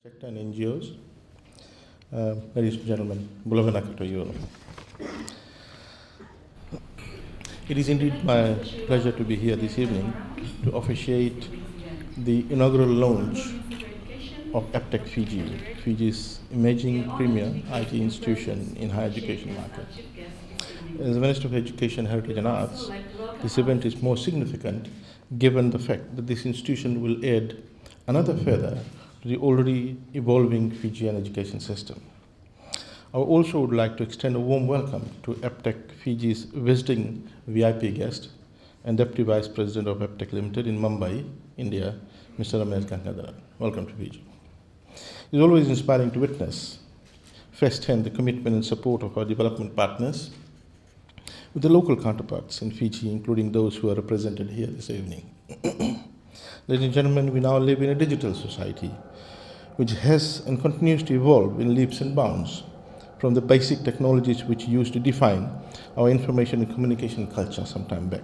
sector and NGOs. Ladies and gentlemen, Bulavanaka to you. It is indeed my pleasure to be here this evening to officiate the inaugural launch of APTECH Fiji, Fiji's emerging premier IT institution in higher education market. As the Minister of Education, Heritage and Arts, this event is more significant given the fact that this institution will add another feather to the already evolving Fijian education system. I also would like to extend a warm welcome to APTECH Fiji's visiting VIP guest and Deputy Vice President of APTECH Limited in Mumbai, India, Mr. Mahendra. Welcome to Fiji. It is always inspiring to witness firsthand the commitment and support of our development partners with the local counterparts in Fiji, including those who are represented here this evening. Ladies and gentlemen, we now live in a digital society which has and continues to evolve in leaps and bounds from the basic technologies which used to define our information and communication culture some time back.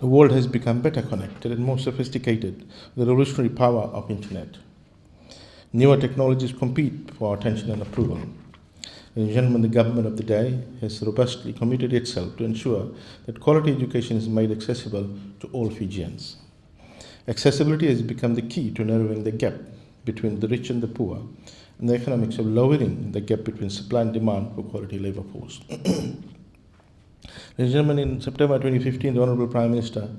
The world has become better connected and more sophisticated with the revolutionary power of internet. Newer technologies compete for our attention and approval. Ladies and gentlemen, the government of the day has robustly committed itself to ensure that quality education is made accessible to all Fijians. Accessibility has become the key to narrowing the gap between the rich and the poor, and the economics of lowering the gap between supply and demand for quality labor force. Ladies and gentlemen, in September 2015, the Honorable Prime Minister,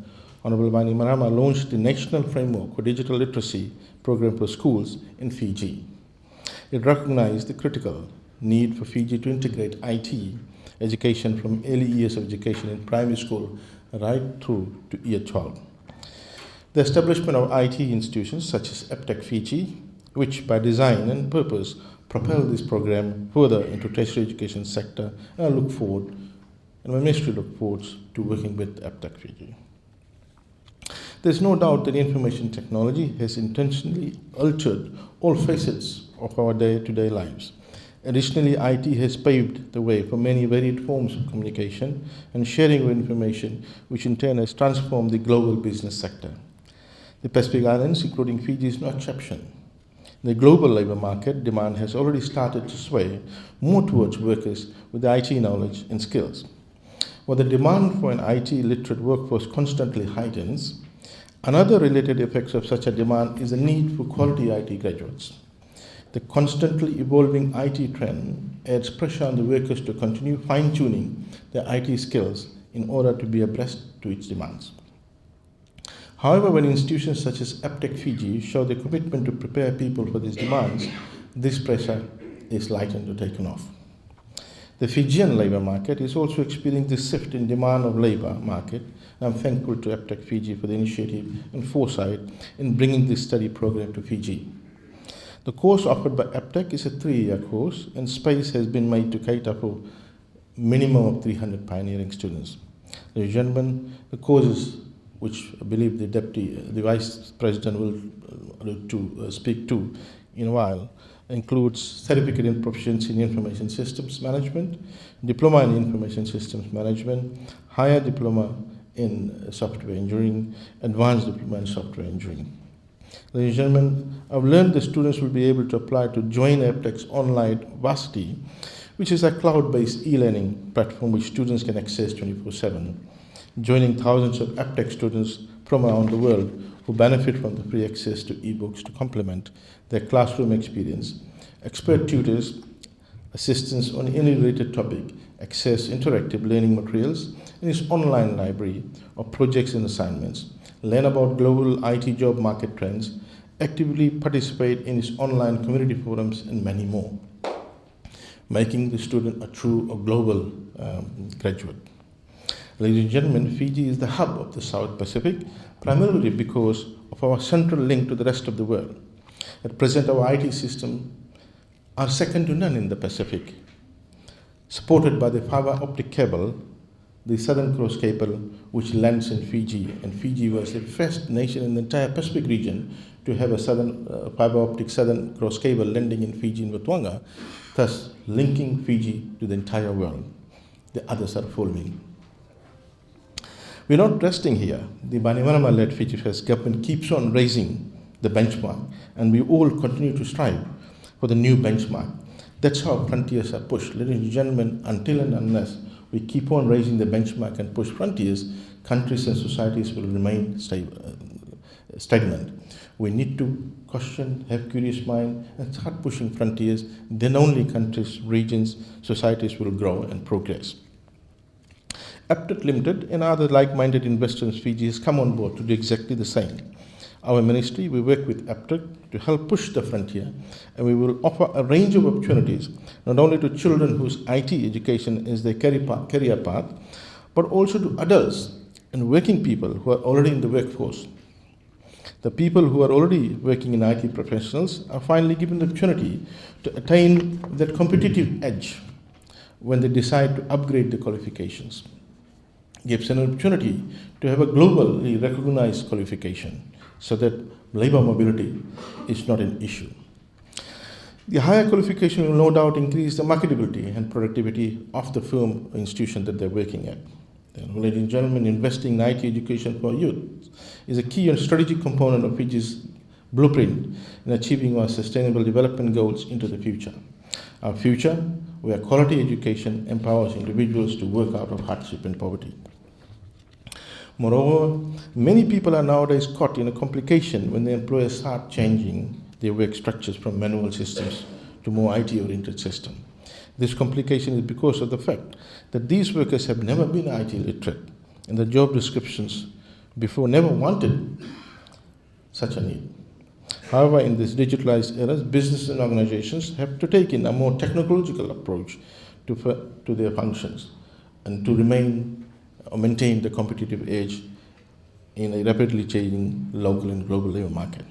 Honorable Bainimarama, launched the National Framework for Digital Literacy Program for Schools in Fiji. It recognized the critical need for Fiji to integrate IT education from early years of education in primary school right through to year 12. The establishment of IT institutions such as APTECH Fiji, which by design and purpose propel this program further into tertiary education sector, and I look forward, and my ministry looks forward to working with APTECH Fiji. There is no doubt that information technology has intentionally altered all facets of our day-to-day lives. Additionally, IT has paved the way for many varied forms of communication and sharing of information, which in turn has transformed the global business sector. The Pacific Islands, including Fiji, is no exception. The global labor market demand has already started to sway more towards workers with IT knowledge and skills. While the demand for an IT literate workforce constantly heightens, another related effect of such a demand is the need for quality IT graduates. The constantly evolving IT trend adds pressure on the workers to continue fine-tuning their IT skills in order to be abreast to its demands. However, when institutions such as APTECH Fiji show their commitment to prepare people for these demands, this pressure is lightened or taken off. The Fijian labour market is also experiencing this shift in demand of labour market, and I'm thankful to APTECH Fiji for the initiative and foresight in bringing this study program to Fiji. The course offered by APTECH is a 3-year course, and space has been made to cater for a minimum of 300 pioneering students. Ladies and gentlemen, the courses which I believe the Vice President will speak to in a while, includes certificate in proficiency in information systems management, diploma in information systems management, higher diploma in software engineering, advanced diploma in software engineering. Ladies and gentlemen, I've learned the students will be able to apply to join APTECH's online Varsity, which is a cloud-based e-learning platform which students can access 24/7. Joining thousands of APTECH students from around the world who benefit from the free access to ebooks to complement their classroom experience, expert tutors, assistance on any related topic, access interactive learning materials in its online library of projects and assignments, learn about global IT job market trends, actively participate in its online community forums, and many more, making the student a true or global graduate. Ladies and gentlemen, Fiji is the hub of the South Pacific, primarily because of our central link to the rest of the world. At present, our IT systems are second to none in the Pacific. Supported by the fiber optic cable, the Southern Cross Cable, which lands in Fiji, and Fiji was the first nation in the entire Pacific region to have a fiber optic Southern Cross Cable landing in Fiji and Watuanga, thus linking Fiji to the entire world. The others are following. We're not resting here. The Bainimarama-led Fiji First government keeps on raising the benchmark, and we all continue to strive for the new benchmark. That's how frontiers are pushed. Ladies and gentlemen, until and unless we keep on raising the benchmark and push frontiers, countries and societies will remain stagnant. We need to question, have curious mind, and start pushing frontiers. Then only countries, regions, societies will grow and progress. APTECH Limited and other like-minded investors in Fiji has come on board to do exactly the same. Our ministry, we work with APTECH to help push the frontier, and we will offer a range of opportunities, not only to children whose IT education is their career path, but also to adults and working people who are already in the workforce. The people who are already working in IT professionals are finally given the opportunity to attain that competitive edge when they decide to upgrade the qualifications. Gives an opportunity to have a globally recognized qualification so that labor mobility is not an issue. The higher qualification will no doubt increase the marketability and productivity of the firm or institution that they're working at. And ladies and gentlemen, investing in IT education for youth is a key and strategic component of Fiji's blueprint in achieving our sustainable development goals into the future. Our future, where quality education empowers individuals to work out of hardship and poverty. Moreover, many people are nowadays caught in a complication when the employers start changing their work structures from manual systems to more IT-oriented systems. This complication is because of the fact that these workers have never been IT literate, and the job descriptions before never wanted such a need. However, in this digitalized era, businesses and organizations have to take in a more technological approach to their functions and to remain or maintain the competitive edge in a rapidly changing local and global labor market.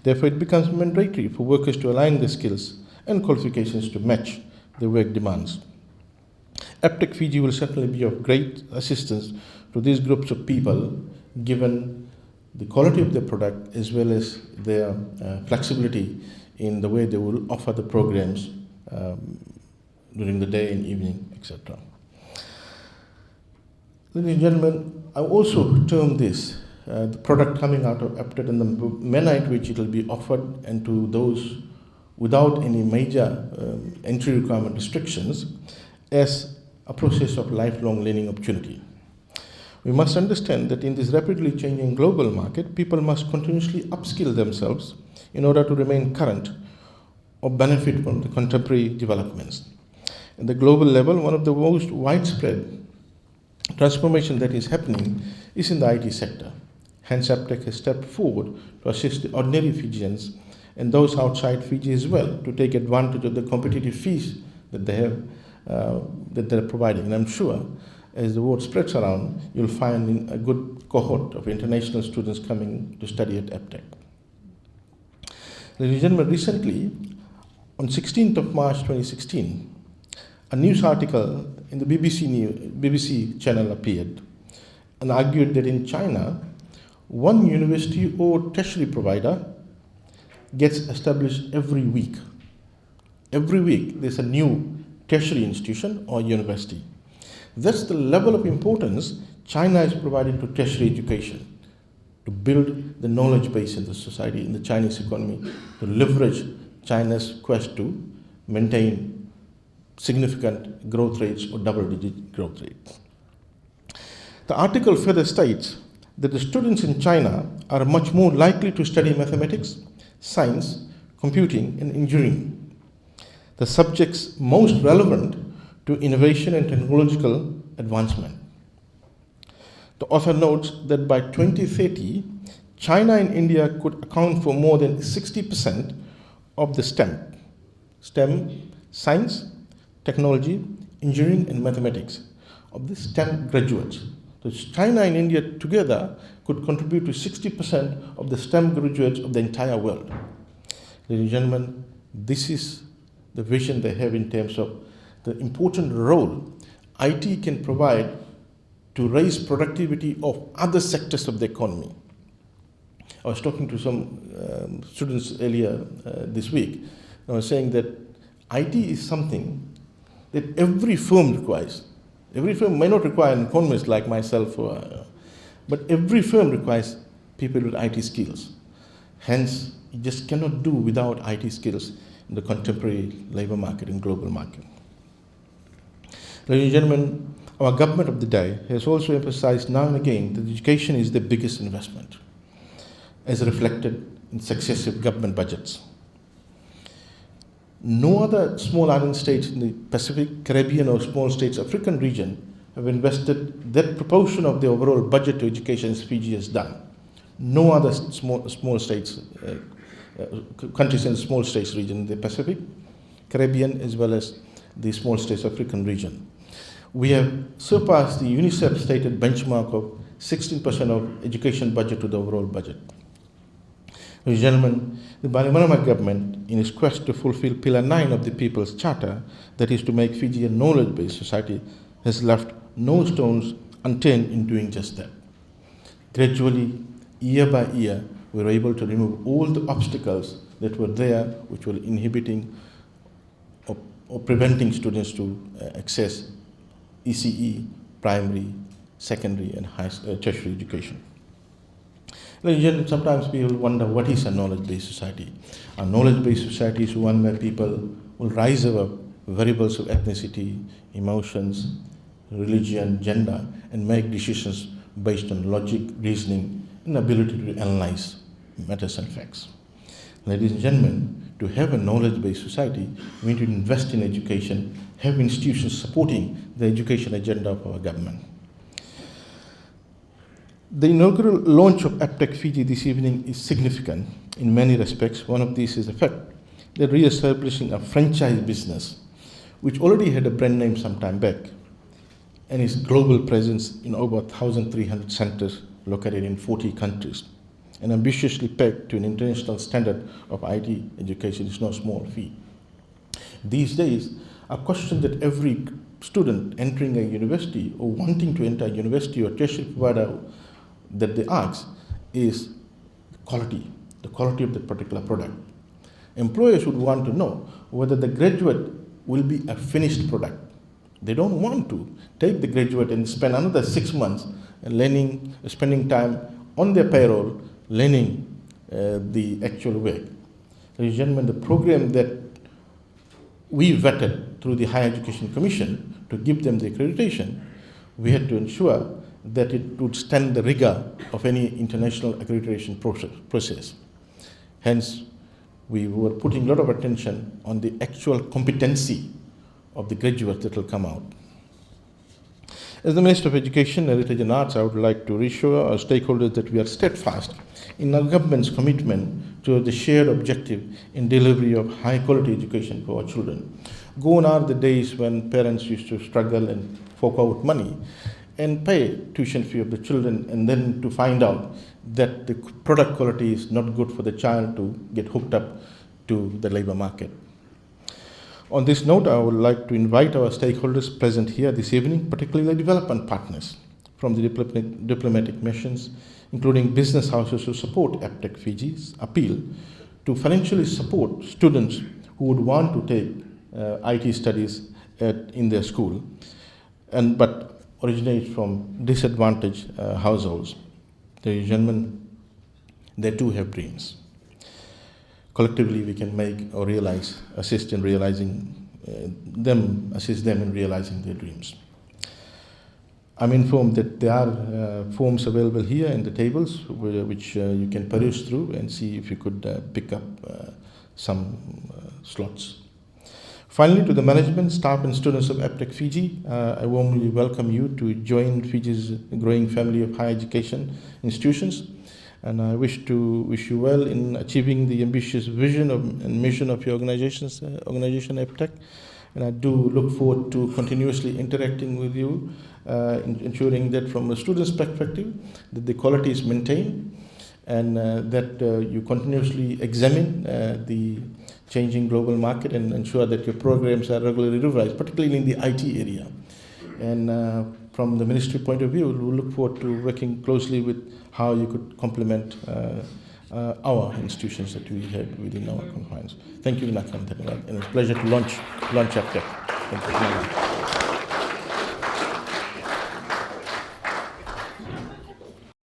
Therefore, it becomes mandatory for workers to align their skills and qualifications to match the work demands. APTECH Fiji will certainly be of great assistance to these groups of people, given the quality of their product as well as their flexibility in the way they will offer the programs during the day and evening, etc. Ladies and gentlemen, I also term this the product coming out of APTECH and the manner in which it will be offered, and to those without any major entry requirement restrictions, as a process of lifelong learning opportunity. We must understand that in this rapidly changing global market, people must continuously upskill themselves in order to remain current or benefit from the contemporary developments. At the global level, one of the most widespread transformation that is happening is in the IT sector. Hence, APTECH has stepped forward to assist the ordinary Fijians and those outside Fiji as well to take advantage of the competitive fees that they have, that they're providing. And I'm sure as the word spreads around, you'll find a good cohort of international students coming to study at APTECH. Ladies and gentlemen, recently, on 16th of March 2016, a news article in the BBC channel appeared and argued that in China, one university or tertiary provider gets established every week. Every week, there's a new tertiary institution or university. That's the level of importance China is providing to tertiary education, to build the knowledge base in the society, in the Chinese economy, to leverage China's quest to maintain significant growth rates or double-digit growth rates. The article further states that the students in China are much more likely to study mathematics, science, computing, and engineering, the subjects most relevant to innovation and technological advancement. The author notes that by 2030, China and India could account for more than 60% of the STEM, science, technology, engineering, and mathematics, of the STEM graduates. So China and India together could contribute to 60% of the STEM graduates of the entire world. Ladies and gentlemen, this is the vision they have in terms of the important role IT can provide to raise productivity of other sectors of the economy. I was talking to some students earlier this week. I was saying that IT is something that every firm requires. Every firm may not require an economist like myself, but every firm requires people with IT skills. Hence, you just cannot do without IT skills in the contemporary labor market and global market. Ladies and gentlemen, our government of the day has also emphasized now and again that education is the biggest investment, as reflected in successive government budgets. No other small island states in the Pacific, Caribbean, or small states African region have invested that proportion of the overall budget to education as Fiji has done. No other small states, countries in the small states region in the Pacific, Caribbean, as well as the small states African region. We have surpassed the UNICEF stated benchmark of 16% of education budget to the overall budget. Ladies and gentlemen, the Bainimarama government, in its quest to fulfill Pillar 9 of the People's Charter, that is to make Fiji a knowledge-based society, has left no stones unturned in doing just that. Gradually, year by year, we were able to remove all the obstacles that were there, which were inhibiting or preventing students to access ECE, primary, secondary, and tertiary education. Ladies and gentlemen, sometimes people wonder, what is a knowledge-based society? A knowledge-based society is one where people will rise above variables of ethnicity, emotions, religion, gender, and make decisions based on logic, reasoning, and ability to analyze matters and facts. Ladies and gentlemen, to have a knowledge-based society, we need to invest in education, have institutions supporting the education agenda of our government. The inaugural launch of APTECH Fiji this evening is significant in many respects. One of these is the fact that re-establishing a franchise business, which already had a brand name some time back, and its global presence in over 1,300 centers located in 40 countries, and ambitiously pegged to an international standard of IT education is no small feat. These days, a question that every student entering a university or wanting to enter a university or tertiary provider that they ask is the quality of the particular product. Employers would want to know whether the graduate will be a finished product. They don't want to take the graduate and spend another 6 months learning, spending time on their payroll, learning the actual work. Ladies and gentlemen, the program that we vetted through the Higher Education Commission to give them the accreditation, we had to ensure that it would stand the rigor of any international accreditation process. Hence, we were putting a lot of attention on the actual competency of the graduates that will come out. As the Minister of Education, Heritage and Arts, I would like to reassure our stakeholders that we are steadfast in our government's commitment to the shared objective in delivery of high-quality education for our children. Gone are the days when parents used to struggle and fork out money and pay tuition fee of the children, and then to find out that the product quality is not good for the child to get hooked up to the labor market. On this note, I would like to invite our stakeholders present here this evening, particularly development partners from the diplomatic missions, including business houses who support APTECH Fiji's appeal to financially support students who would want to take IT studies in their school, but originate from disadvantaged households. Ladies and gentlemen, they too have dreams. Collectively, we can make or assist in realizing assist them in realizing their dreams. I'm informed that there are forms available here in the tables, which you can peruse through and see if you could pick up some slots. Finally, to the management, staff and students of APTECH Fiji, I warmly welcome you to join Fiji's growing family of higher education institutions. And I wish you well in achieving the ambitious vision and mission of your organization APTECH. And I do look forward to continuously interacting with you, ensuring that from a student's perspective, that the quality is maintained, and that you continuously examine the changing global market and ensure that your programs are regularly revised, particularly in the IT area. And from the ministry point of view, we look forward to working closely with how you could complement our institutions that we have within our confines. Thank you, Nakan, and it's a pleasure to launch APTECH. Thank you.